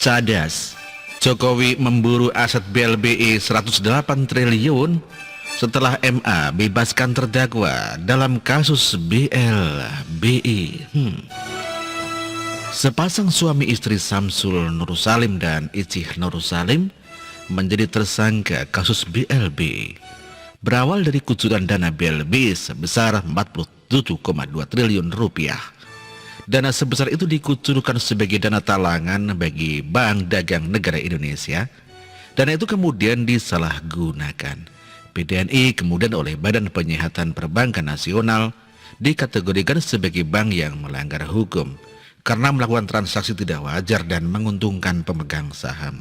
Cadas, Jokowi memburu aset BLBI 108 triliun setelah MA bebaskan terdakwa dalam kasus BLBI. Sepasang suami istri Samsul Nursalim dan Icih Nursalim menjadi tersangka kasus BLBI. Berawal dari kucuran dana BLBI sebesar 47,2 triliun rupiah. Dana sebesar itu dikucurkan sebagai dana talangan bagi Bank Dagang Negara Indonesia. Dana itu kemudian disalahgunakan. BDNI kemudian oleh Badan Penyihatan Perbankan Nasional dikategorikan sebagai bank yang melanggar hukum karena melakukan transaksi tidak wajar dan menguntungkan pemegang saham.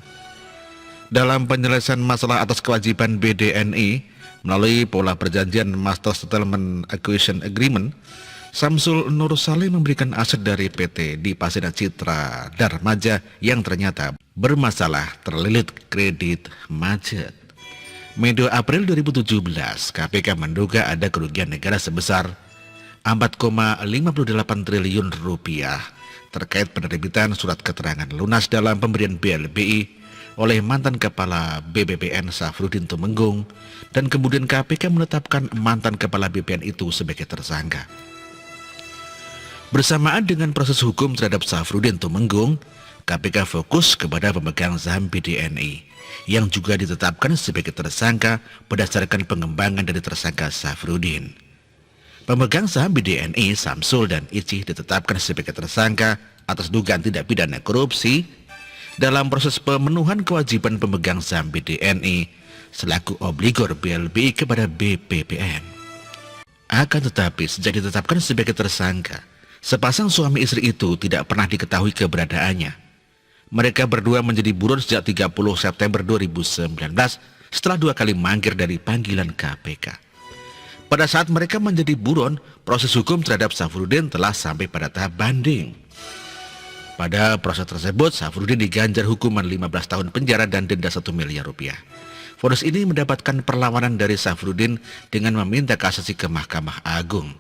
Dalam penyelesaian masalah atas kewajiban BDNI melalui pola perjanjian Master Settlement Acquisition Agreement, Samsul Nursalim memberikan aset dari PT di Pasina Citra Darmaja yang ternyata bermasalah terlilit kredit macet. Medio April 2017, KPK menduga ada kerugian negara sebesar 4,58 triliun rupiah terkait penerbitan surat keterangan lunas dalam pemberian BLBI oleh mantan Kepala BBPN Safrudin Tumenggung, dan kemudian KPK menetapkan mantan Kepala BPN itu sebagai tersangka. Bersamaan dengan proses hukum terhadap Safrudin Tumenggung, KPK fokus kepada pemegang saham BDNI yang juga ditetapkan sebagai tersangka berdasarkan pengembangan dari tersangka Safrudin. Pemegang saham BDNI Samsul dan Icih ditetapkan sebagai tersangka atas dugaan tindak pidana korupsi dalam proses pemenuhan kewajiban pemegang saham BDNI selaku obligor BLBI kepada BPPN. Akan tetapi sejak ditetapkan sebagai tersangka, sepasang suami istri itu tidak pernah diketahui keberadaannya. Mereka berdua menjadi buron sejak 30 September 2019 setelah 2 kali mangkir dari panggilan KPK. Pada saat mereka menjadi buron, proses hukum terhadap Safrudin telah sampai pada tahap banding. Pada proses tersebut, Safrudin diganjar hukuman 15 tahun penjara dan denda 1 miliar rupiah. Vonis ini mendapatkan perlawanan dari Safrudin dengan meminta kasasi ke Mahkamah Agung.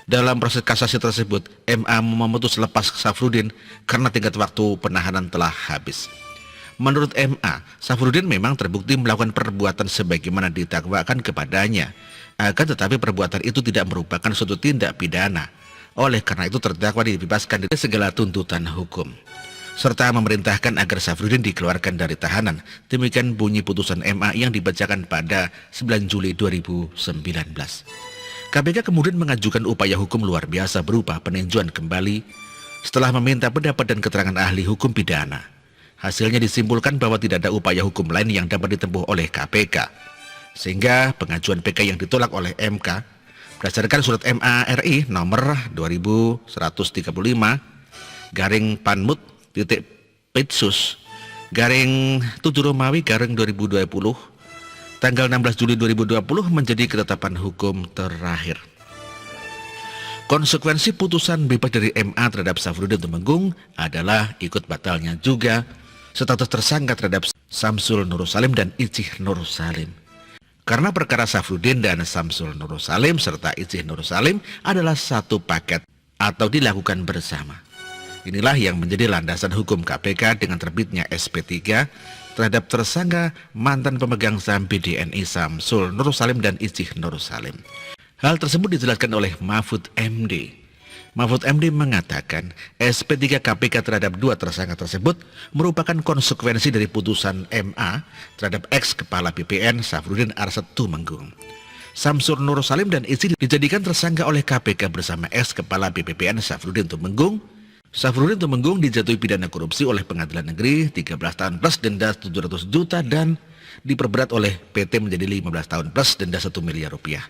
Dalam proses kasasi tersebut, MA memutus lepas Safrudin karena tingkat waktu penahanan telah habis. Menurut MA, Safrudin memang terbukti melakukan perbuatan sebagaimana didakwakan kepadanya. Akan tetapi perbuatan itu tidak merupakan suatu tindak pidana. Oleh karena itu terdakwa dibebaskan dari segala tuntutan hukum, serta memerintahkan agar Safrudin dikeluarkan dari tahanan. Demikian bunyi putusan MA yang dibacakan pada 9 Juli 2019. KPK kemudian mengajukan upaya hukum luar biasa berupa peninjauan kembali setelah meminta pendapat dan keterangan ahli hukum pidana. Hasilnya disimpulkan bahwa tidak ada upaya hukum lain yang dapat ditempuh oleh KPK, sehingga pengajuan PK yang ditolak oleh MK berdasarkan surat MA RI nomor 2135 garing Panmut titik Pitsus garing 7 Romawi garing 2020 tanggal 16 Juli 2020 menjadi ketetapan hukum terakhir. Konsekuensi putusan bebas dari MA terhadap Safrudin Tumenggung adalah ikut batalnya juga status tersangka terhadap Samsul Nursalim dan Icih Nursalim. Karena perkara Safrudin dan Samsul Nursalim serta Icih Nursalim adalah satu paket atau dilakukan bersama. Inilah yang menjadi landasan hukum KPK dengan terbitnya SP3 terhadap tersangka mantan pemegang saham BDNI Samsul Nursalim dan Icih Nursalim. Hal tersebut dijelaskan oleh Mahfud MD. Mahfud MD mengatakan SP3 KPK terhadap 2 tersangka tersebut merupakan konsekuensi dari putusan MA terhadap ex Kepala BPN Safrudin Arsyad Tumenggung. Samsul Nursalim dan Icih dijadikan tersangka oleh KPK bersama ex Kepala BPPN Safrudin Tumenggung. Safrudin Tumenggung dijatuhi pidana korupsi oleh Pengadilan Negeri 13 tahun plus denda 700 juta dan diperberat oleh PT menjadi 15 tahun plus denda 1 miliar rupiah.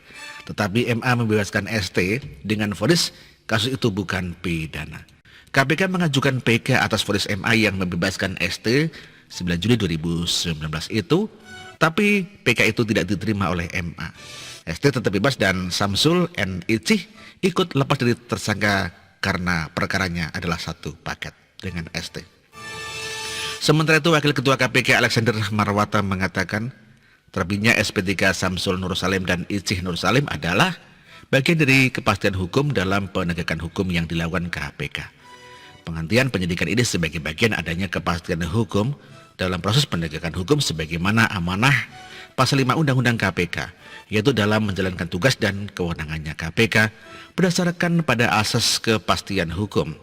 Tetapi MA membebaskan ST dengan vonis kasus itu bukan pidana. KPK mengajukan PK atas vonis MA yang membebaskan ST 9 Juli 2019 itu, tapi PK itu tidak diterima oleh MA. ST tetap bebas dan Samsul and Icih ikut lepas dari tersangka karena perkaranya adalah satu paket dengan ST. Sementara itu Wakil Ketua KPK Alexander Marwata mengatakan terbitnya SP3 Samsul Nursalim dan Icih Nursalim adalah bagian dari kepastian hukum dalam penegakan hukum yang dilakukan KPK. Penghentian penyidikan ini sebagai bagian adanya kepastian hukum dalam proses penegakan hukum sebagaimana amanah Pasal 5 Undang-Undang KPK, yaitu dalam menjalankan tugas dan kewenangannya KPK berdasarkan pada asas kepastian hukum,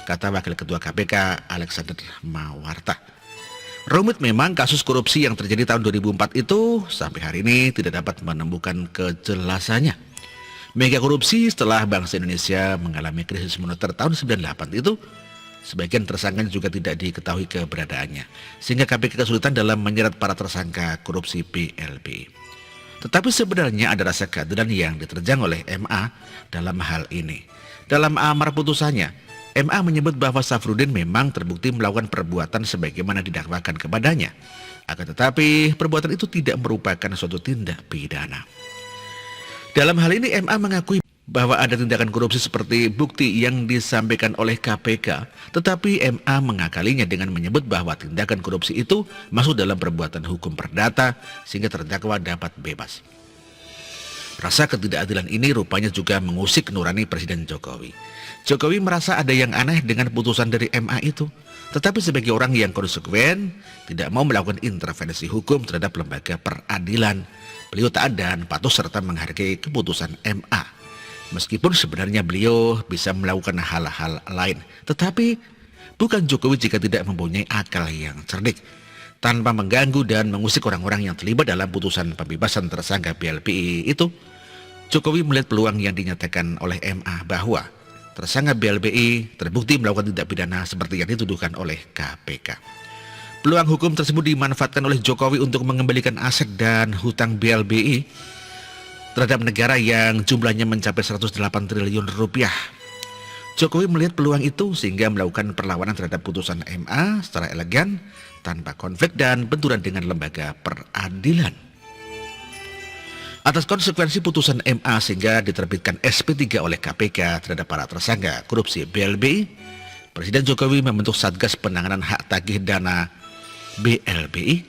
kata Wakil Ketua KPK Alexander Mawarta. Rumit memang kasus korupsi yang terjadi tahun 2004 itu sampai hari ini tidak dapat menemukan kejelasannya. Mega korupsi setelah bangsa Indonesia mengalami krisis moneter tahun 98 itu, sebagian tersangka juga tidak diketahui keberadaannya, sehingga KPK kesulitan dalam menyerat para tersangka korupsi BLBI. Tetapi sebenarnya ada rasa keadilan yang diterjang oleh MA dalam hal ini. Dalam amar putusannya, MA menyebut bahwa Safrudin memang terbukti melakukan perbuatan sebagaimana didakwakan kepadanya. Akan tetapi, perbuatan itu tidak merupakan suatu tindak pidana. Dalam hal ini MA mengakui bahwa ada tindakan korupsi seperti bukti yang disampaikan oleh KPK, tetapi MA mengakalinya dengan menyebut bahwa tindakan korupsi itu masuk dalam perbuatan hukum perdata sehingga terdakwa dapat bebas. Rasa ketidakadilan ini rupanya juga mengusik nurani Presiden Jokowi. Jokowi merasa ada yang aneh dengan putusan dari MA itu, tetapi sebagai orang yang konsekuen tidak mau melakukan intervensi hukum terhadap lembaga peradilan, beliau taat dan patuh serta menghargai keputusan MA. Meskipun sebenarnya beliau bisa melakukan hal-hal lain, tetapi bukan Jokowi jika tidak mempunyai akal yang cerdik. Tanpa mengganggu dan mengusik orang-orang yang terlibat dalam putusan pembebasan tersangka BLBI itu, Jokowi melihat peluang yang dinyatakan oleh MA bahwa tersangka BLBI terbukti melakukan tindak pidana seperti yang dituduhkan oleh KPK. Peluang hukum tersebut dimanfaatkan oleh Jokowi untuk mengembalikan aset dan hutang BLBI terhadap negara yang jumlahnya mencapai 108 triliun rupiah. Jokowi melihat peluang itu sehingga melakukan perlawanan terhadap putusan MA secara elegan, tanpa konflik dan benturan dengan lembaga peradilan. Atas konsekuensi putusan MA sehingga diterbitkan SP3 oleh KPK terhadap para tersangka korupsi BLBI, Presiden Jokowi membentuk Satgas Penanganan Hak Tagih Dana BLBI.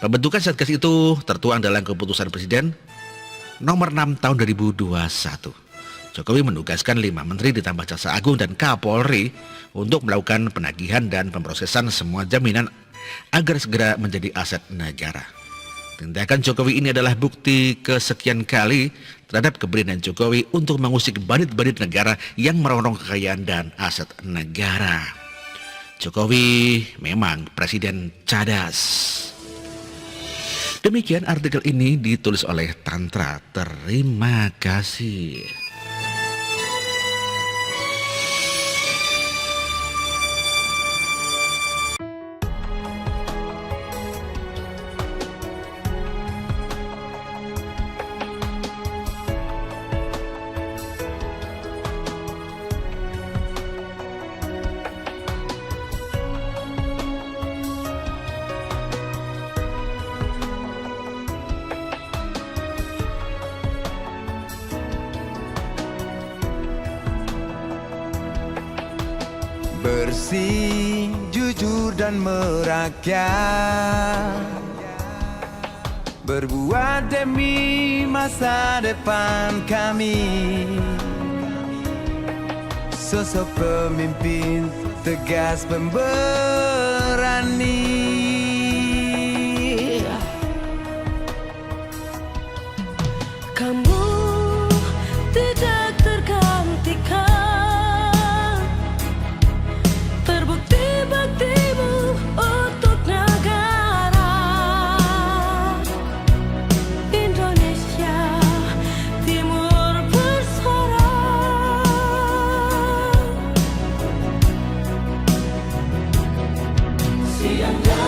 Pembentukan Satgas itu tertuang dalam keputusan Presiden nomor 6 tahun 2021. Jokowi menugaskan 5 menteri ditambah Jaksa Agung dan Kapolri untuk melakukan penagihan dan pemrosesan semua jaminan agar segera menjadi aset negara. Tindakan Jokowi ini adalah bukti kesekian kali terhadap keberanian Jokowi untuk mengusik bandit-bandit negara yang merongrong kekayaan dan aset negara. Jokowi memang presiden cadas. Demikian artikel ini ditulis oleh Tantra. Terima kasih. Bersih, jujur dan merakyat, berbuat demi masa depan kami. Sosok pemimpin tegas pemberani, kamu tidak tergantikan, terbukti baktimu untuk negara Indonesia Timur bersuara. Siang dan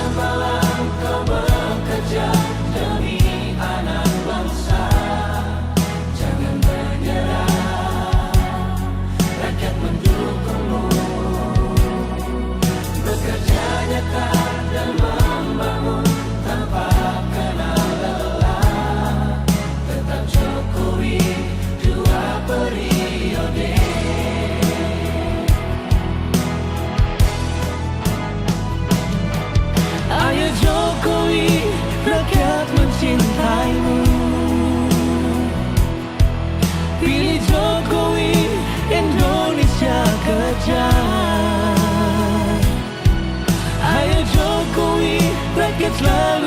selalu